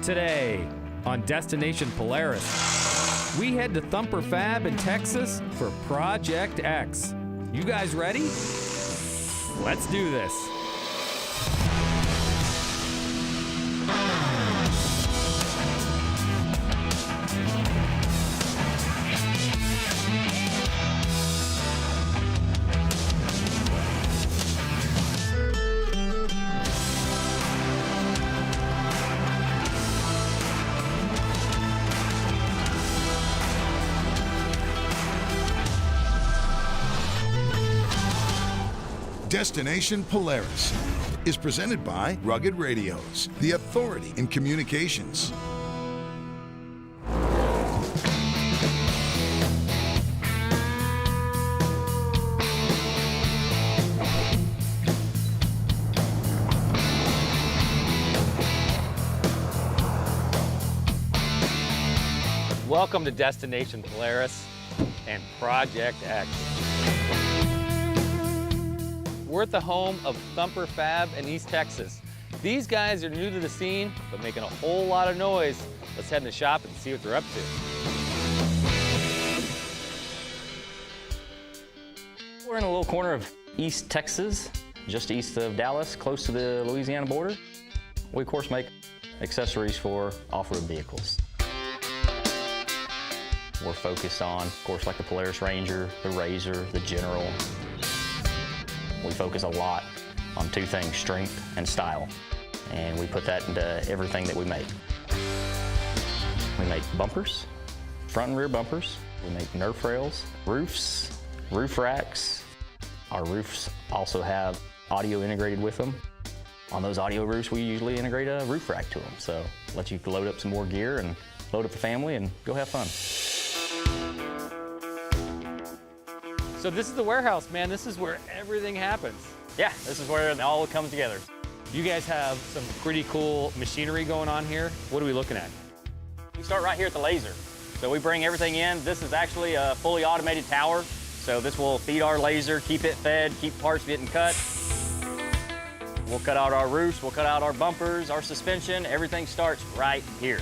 Today on Destination Polaris, we head to Thumper Fab in Texas for Project X. You guys ready? Let's do this. Destination Polaris is presented by Rugged Radios, the authority in communications. Welcome to Destination Polaris and Project X. We're at the home of Thumper Fab in East Texas. These guys are new to the scene, but making a whole lot of noise. Let's head in the shop and see what they're up to. We're in a little corner of East Texas, just east of Dallas, close to the Louisiana border. We, of course, make accessories for off-road vehicles. We're focused on, of course, like the Polaris Ranger, the Razor, the General. We focus a lot on two things, strength and style. And we put that into everything that we make. We make bumpers, front and rear bumpers. We make Nerf rails, roofs, roof racks. Our roofs also have audio integrated with them. On those audio roofs, we usually integrate a roof rack to them. So let you load up some more gear and load up the family and go have fun. So this is the warehouse, man. This is where everything happens. Yeah, this is where it all comes together. You guys have some pretty cool machinery going on here. What are we looking at? We start right here at the laser. So we bring everything in. This is actually a fully automated tower. So this will feed our laser, keep it fed, keep parts getting cut. We'll cut out our roofs, we'll cut out our bumpers, our suspension. Everything starts right here.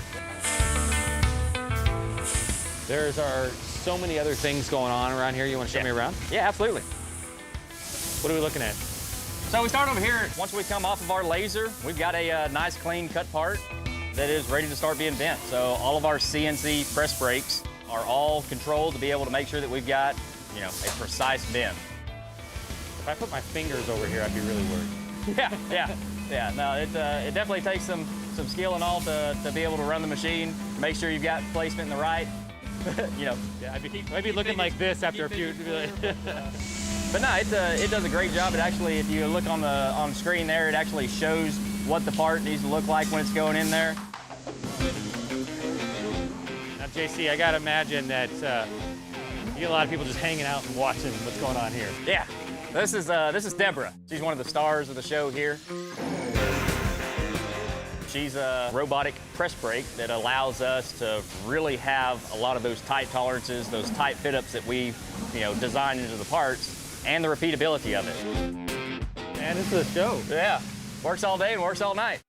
There's so many other things going on around here. You want to show me around? Yeah, absolutely. What are we looking at? So we start over here. Once we come off of our laser, we've got a nice clean cut part that is ready to start being bent. So all of our CNC press brakes are all controlled to be able to make sure that we've got, you know, a precise bend. If I put my fingers over here, I'd be really worried. Yeah. No, it definitely takes some skill and all to be able to run the machine, make sure you've got placement in the right. You know, yeah, I'd be looking like this after a few. But no, it does a great job. It actually, if you look on the screen there, it actually shows what the part needs to look like when it's going in there. Now, JC, I gotta imagine that you get a lot of people just hanging out and watching what's going on here. Yeah, this is Deborah. She's one of the stars of the show here. She's a robotic press brake that allows us to really have a lot of those tight tolerances, those tight fit-ups that we, design into the parts, and the repeatability of it. Man, this is a show. Yeah, works all day and works all night.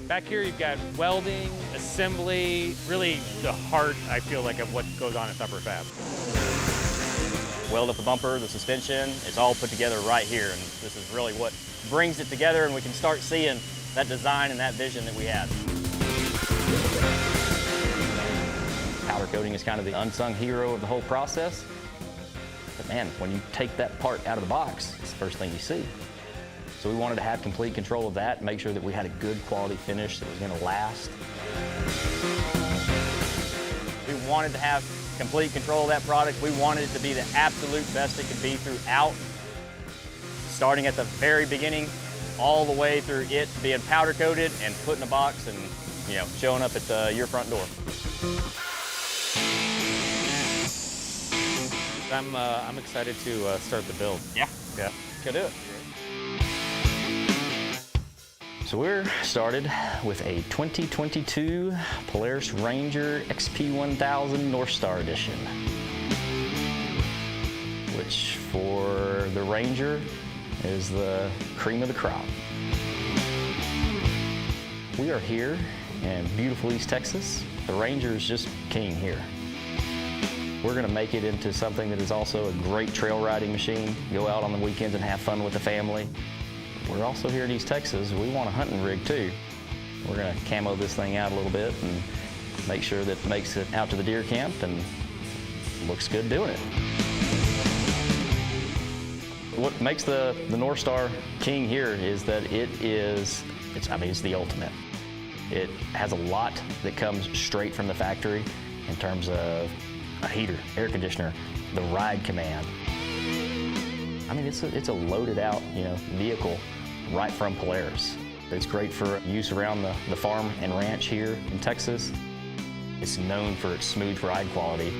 Back here, you've got welding, assembly, really the heart, I feel like, of what goes on at Thumper Fab. Weld up the bumper, the suspension, it's all put together right here, and this is really what brings it together, and we can start seeing that design and that vision that we had. Powder coating is kind of the unsung hero of the whole process. But man, when you take that part out of the box, it's the first thing you see. So we wanted to have complete control of that, make sure that we had a good quality finish that was going to last. We wanted to have complete control of that product. We wanted it to be the absolute best it could be throughout, starting at the very beginning, all the way through it being powder coated and put in a box and, showing up at your front door. I'm excited to start the build. Yeah. Let's go do it. So we're started with a 2022 Polaris Ranger XP1000 North Star Edition, which for the Ranger is the cream of the crop. We are here in beautiful East Texas. The Ranger is just king here. We're going to make it into something that is also a great trail riding machine. Go out on the weekends and have fun with the family. We're also here in East Texas. We want a hunting rig too. We're going to camo this thing out a little bit and make sure that it makes it out to the deer camp and looks good doing it. What makes the North Star king here is that it's the ultimate. It has a lot that comes straight from the factory in terms of a heater, air conditioner, the ride command. I mean, it's a loaded out, vehicle right from Polaris. It's great for use around the farm and ranch here in Texas. It's known for its smooth ride quality.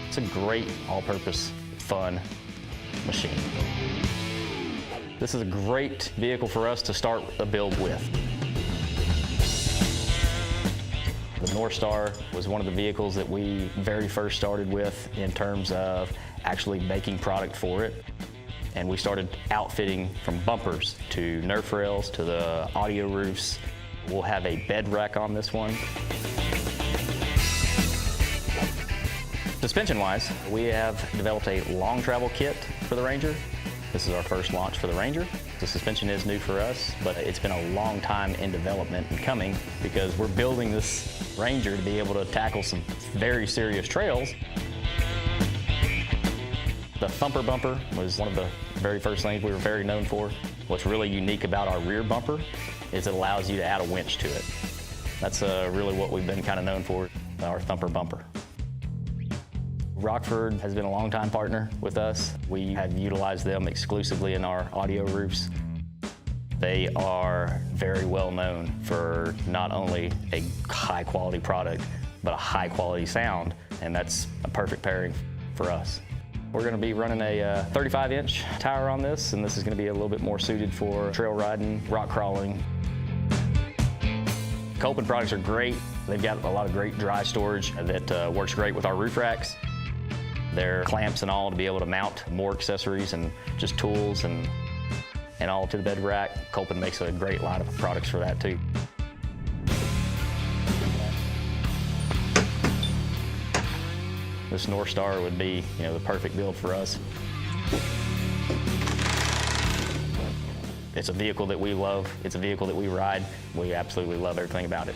It's a great all-purpose, fun machine. This is a great vehicle for us to start a build with. The North Star was one of the vehicles that we very first started with in terms of actually making product for it. And we started outfitting from bumpers to Nerf rails to the audio roofs. We'll have a bed rack on this one. Suspension-wise, we have developed a long travel kit for the Ranger. This is our first launch for the Ranger. The suspension is new for us, but it's been a long time in development and coming because we're building this Ranger to be able to tackle some very serious trails. The Thumper bumper was one of the very first things we were very known for. What's really unique about our rear bumper is it allows you to add a winch to it. That's really what we've been kind of known for, our Thumper bumper. Rockford has been a longtime partner with us. We have utilized them exclusively in our audio roofs. They are very well known for not only a high quality product, but a high quality sound, and that's a perfect pairing for us. We're going to be running a 35-inch tower on this, and this is going to be a little bit more suited for trail riding, rock crawling. Copeland products are great. They've got a lot of great dry storage that works great with our roof racks. Their clamps and all to be able to mount more accessories and just tools and all to the bed rack. Copeland makes a great line of products for that too. This North Star would be, the perfect build for us. It's a vehicle that we love. It's a vehicle that we ride. We absolutely love everything about it.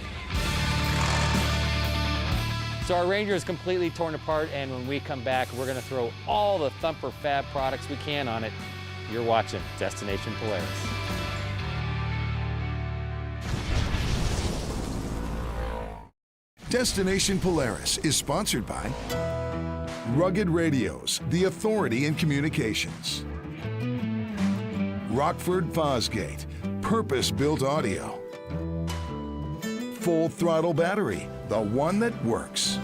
So our Ranger is completely torn apart, and when we come back, we're going to throw all the Thumper Fab products we can on it. You're watching Destination Polaris. Destination Polaris is sponsored by Rugged Radios, the authority in communications. Rockford Fosgate, purpose-built audio. Full throttle battery, the one that works.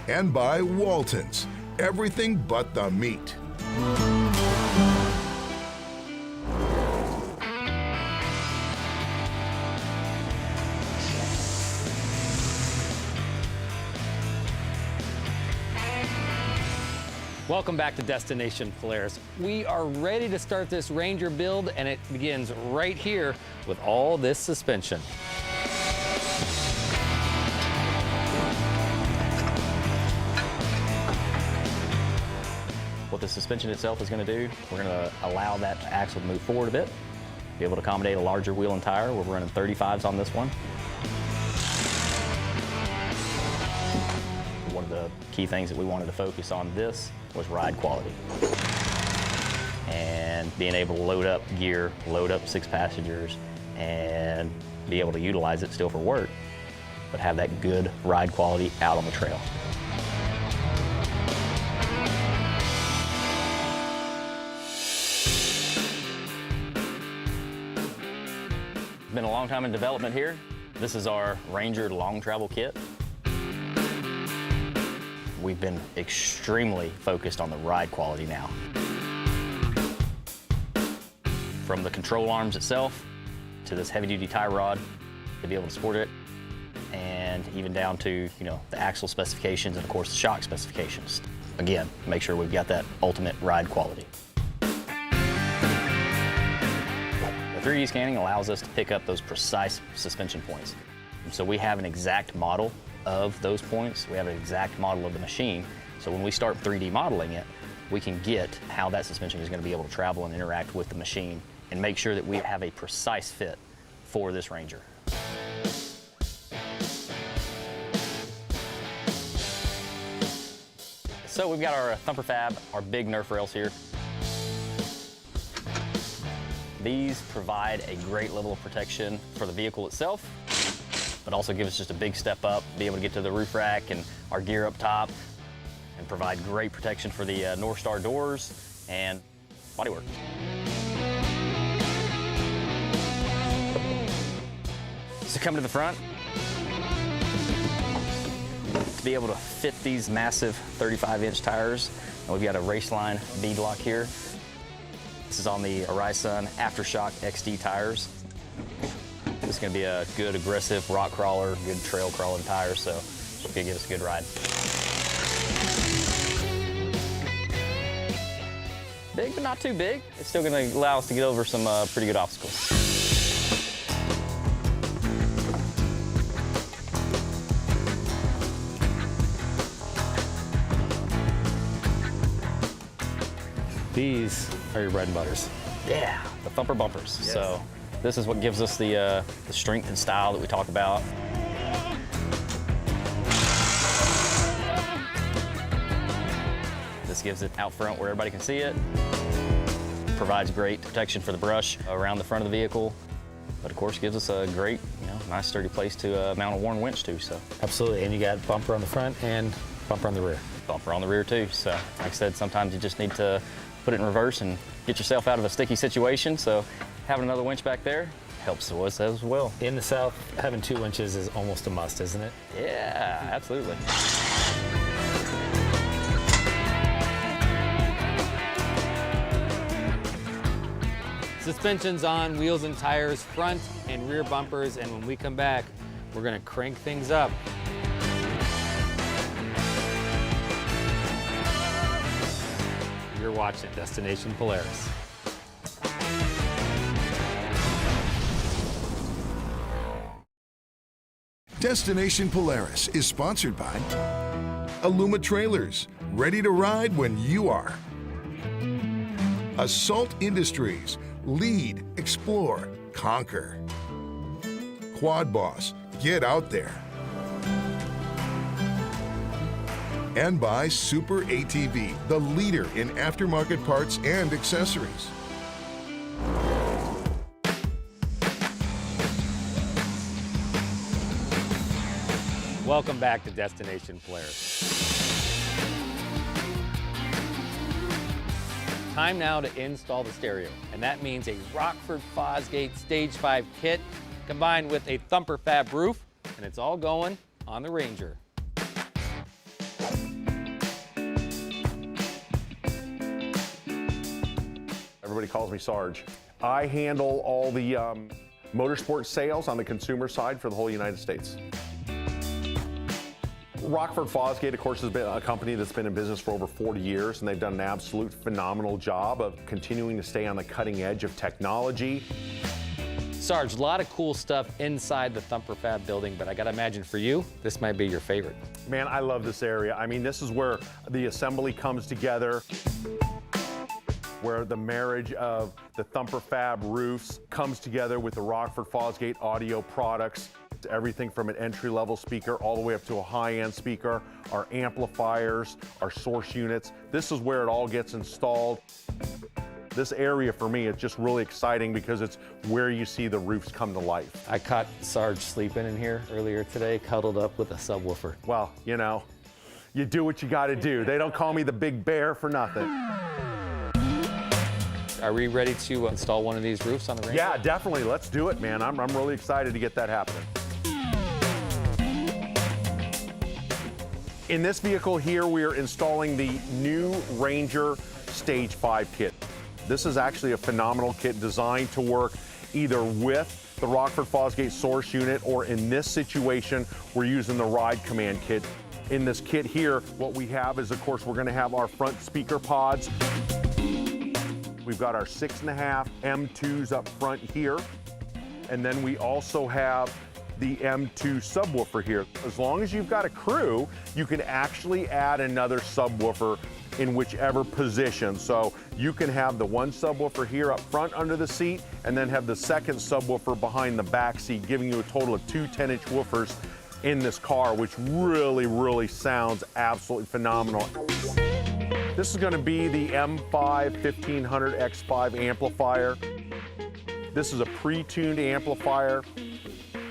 And by Walton's, everything but the meat. Welcome back to Destination Polaris. We are ready to start this Ranger build, and it begins right here with all this suspension. What the suspension itself is going to do, we're going to allow that axle to move forward a bit, be able to accommodate a larger wheel and tire. We're running 35s on this one. One of the key things that we wanted to focus on this was ride quality. And being able to load up gear, load up 6 passengers, and be able to utilize it still for work, but have that good ride quality out on the trail. It's been a long time in development here. This is our Ranger long travel kit. We've been extremely focused on the ride quality now. From the control arms itself to this heavy-duty tie rod to be able to support it, and even down to the axle specifications and of course the shock specifications. Again, make sure we've got that ultimate ride quality. The 3D scanning allows us to pick up those precise suspension points. So we have an exact model of those points. We have an exact model of the machine. So when we start 3D modeling it, we can get how that suspension is going to be able to travel and interact with the machine and make sure that we have a precise fit for this Ranger. So we've got our Thumper Fab, our big Nerf rails here. These provide a great level of protection for the vehicle itself, but also give us just a big step up, be able to get to the roof rack and our gear up top, and provide great protection for the North Star doors and bodywork. So coming to the front, to be able to fit these massive 35-inch tires, and we've got a Raceline bead lock here. This is on the Horizon Aftershock XD tires. This is going to be a good aggressive rock crawler, good trail crawling tire, so it's going to give us a good ride. Big, but not too big. It's still going to allow us to get over some pretty good obstacles. These are your bread and butters. Yeah, the Thumper bumpers. Yes. So this is what gives us the strength and style that we talk about. This gives it out front where everybody can see it. Provides great protection for the brush around the front of the vehicle. But of course gives us a great, nice sturdy place to mount a worn winch to. So Absolutely, and you got bumper on the front and bumper on the rear. Bumper on the rear too. So like I said, sometimes you just need to put it in reverse and get yourself out of a sticky situation. So having another winch back there helps us as well. In the South, having 2 winches is almost a must, isn't it? Yeah, absolutely. Suspensions on, wheels and tires, front and rear bumpers, and when we come back, we're gonna crank things up. You're watching Destination Polaris. Destination Polaris is sponsored by Aluma Trailers, ready to ride when you are. Assault Industries, lead, explore, conquer. Quad Boss, get out there. And by Super ATV, the leader in aftermarket parts and accessories. Welcome back to Destination Polaris. Time now to install the stereo, and that means a Rockford Fosgate Stage 5 kit combined with a Thumper Fab roof, and it's all going on the Ranger. Everybody calls me Sarge. I handle all the motorsport sales on the consumer side for the whole United States. Rockford Fosgate, of course, has been a company that's been in business for over 40 years, and they've done an absolute phenomenal job of continuing to stay on the cutting edge of technology. Sarge, a lot of cool stuff inside the Thumper Fab building, but I gotta imagine for you, this might be your favorite. Man, I love this area. I mean, this is where the assembly comes together, where the marriage of the Thumper Fab roofs comes together with the Rockford Fosgate audio products. Everything from an entry-level speaker all the way up to a high-end speaker, our amplifiers, our source units. This is where it all gets installed. This area for me is just really exciting because it's where you see the roofs come to life. I caught Sarge sleeping in here earlier today, cuddled up with a subwoofer. Well, you do what you gotta do. They don't call me the big bear for nothing. Are we ready to install one of these roofs on the Ranger? Yeah, definitely. Let's do it, man. I'm really excited to get that happening. In this vehicle here, we are installing the new Ranger Stage 5 kit. This is actually a phenomenal kit designed to work either with the Rockford Fosgate source unit, or in this situation, we're using the Ride Command kit. In this kit here, what we have is, of course, we're gonna have our front speaker pods. We've got our 6.5 M2s up front here. And then we also have the M2 subwoofer here. As long as you've got a crew, you can actually add another subwoofer in whichever position. So you can have the one subwoofer here up front under the seat and then have the second subwoofer behind the back seat, giving you a total of two 10-inch woofers in this car, which really sounds absolutely phenomenal. This is gonna be the M5 1500 X5 amplifier. This is a pre-tuned amplifier,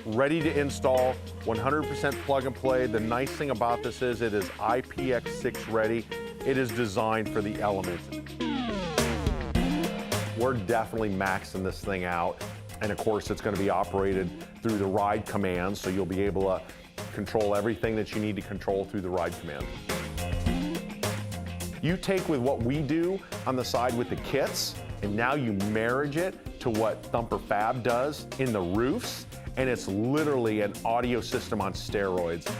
ready to install, 100% plug and play. The nice thing about this is it is IPX6 ready. It is designed for the elements. We're definitely maxing this thing out. And of course, it's gonna be operated through the ride command, so you'll be able to control everything that you need to control through the ride command. You take with what we do on the side with the kits, and now you marriage it to what Thumper Fab does in the roofs, and it's literally an audio system on steroids.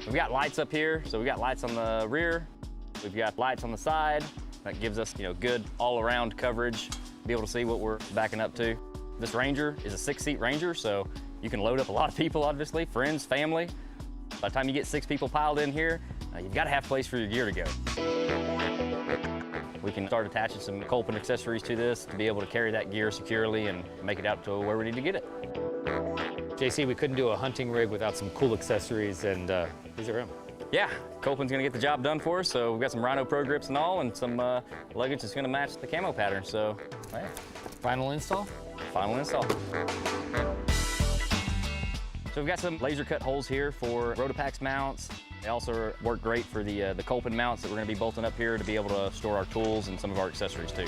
We've got lights up here, so we've got lights on the rear. We've got lights on the side. That gives us, good all-around coverage, be able to see what we're backing up to. This Ranger is a 6-seat Ranger, so you can load up a lot of people, obviously, friends, family. By the time you get 6 people piled in here, you've got to have place for your gear to go. We can start attaching some Kolpin accessories to this to be able to carry that gear securely and make it out to where we need to get it. JC, we couldn't do a hunting rig without some cool accessories, and these are them. Yeah, Kolpin's gonna get the job done for us, so we've got some Rhino Pro grips and all, and some luggage that's gonna match the camo pattern, so, yeah. Final install? Final install. So we've got some laser cut holes here for Rotopax mounts. They also work great for the Kolpin mounts that we're gonna be bolting up here to be able to store our tools and some of our accessories too.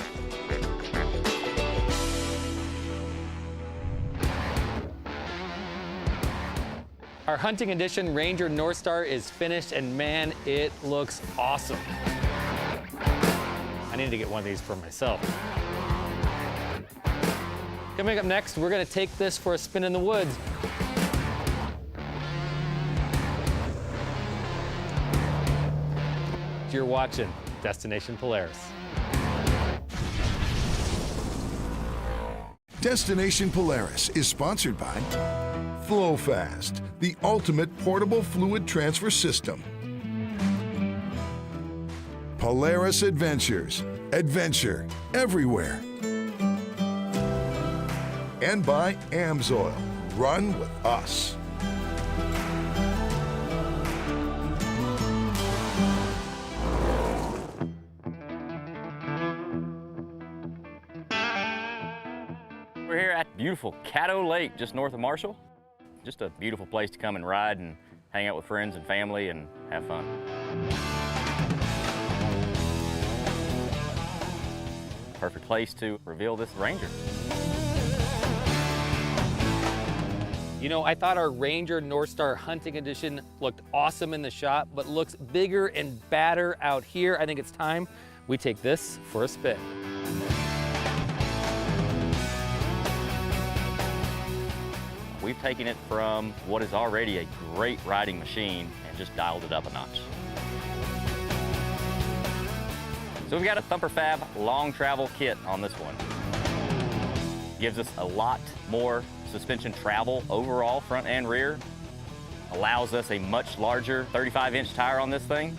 Our hunting edition Ranger North Star is finished, and man, it looks awesome. I need to get one of these for myself. Coming up next, we're gonna take this for a spin in the woods. You're watching Destination Polaris. Destination Polaris is sponsored by FlowFast, the ultimate portable fluid transfer system. Polaris Adventures, adventure everywhere. And by AMSOIL, run with us. We're here at beautiful Caddo Lake, just north of Marshall. Just a beautiful place to come and ride and hang out with friends and family and have fun. Perfect place to reveal this Ranger. I thought our Ranger North Star Hunting Edition looked awesome in the shop, but looks bigger and badder out here. I think it's time we take this for a spin. We've taken it from what is already a great riding machine and just dialed it up a notch. So we've got a Thumper Fab long travel kit on this one. Gives us a lot more suspension travel overall, front and rear. Allows us a much larger 35-inch tire on this thing.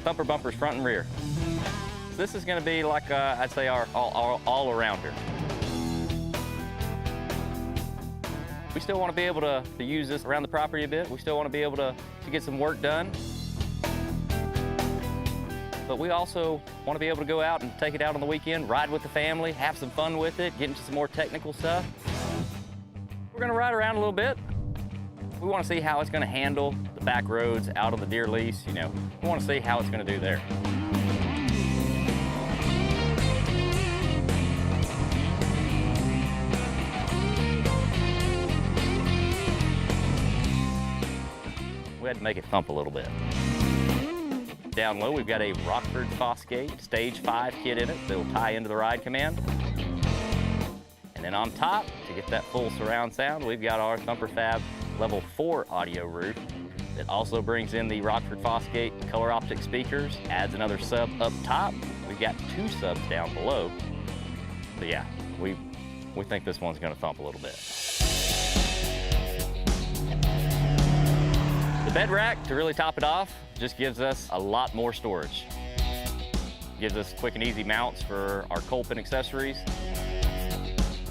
Thumper bumpers front and rear. So this is gonna be like, I'd say our all-arounder. We still want to be able to use this around the property a bit. We still want to be able to get some work done. But we also want to be able to go out and take it out on the weekend, ride with the family, have some fun with it, get into some more technical stuff. We're going to ride around a little bit. We want to see how it's going to handle the back roads out on the deer lease. We want to see how it's going to do there. We had to make it thump a little bit. Down low, we've got a Rockford Fosgate Stage 5 kit in it that will tie into the ride command. And then on top, to get that full surround sound, we've got our Thumper Fab Level 4 audio roof. It also brings in the Rockford Fosgate color optic speakers, adds another sub up top. We've got 2 subs down below. But yeah, we think this one's gonna thump a little bit. The bed rack, to really top it off, just gives us a lot more storage. Gives us quick and easy mounts for our Colpin accessories.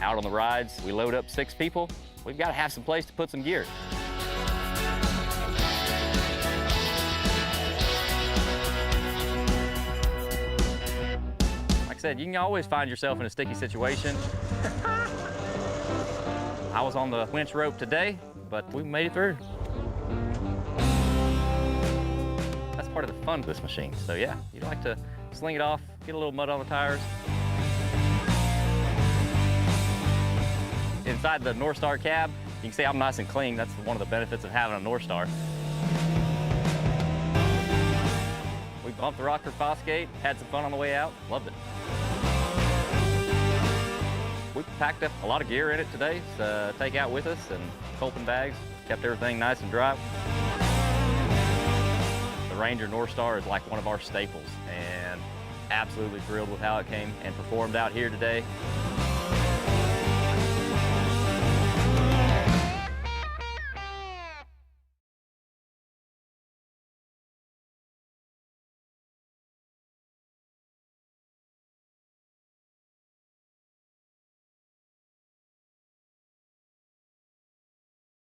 Out on the rides, we load up 6 people. We've got to have some place to put some gear. Like I said, you can always find yourself in a sticky situation. I was on the winch rope today, but we made it through. That's part of the fun of this machine. So yeah, you'd like to sling it off, get a little mud on the tires. Inside the North Star cab, you can see I'm nice and clean. That's one of the benefits of having a North Star. We bumped the Rockford Fosgate, had some fun on the way out, loved it. We packed up a lot of gear in it today to take out with us, and Colpin bags, kept everything nice and dry. The Ranger North Star is like one of our staples, and absolutely thrilled with how it came and performed out here today.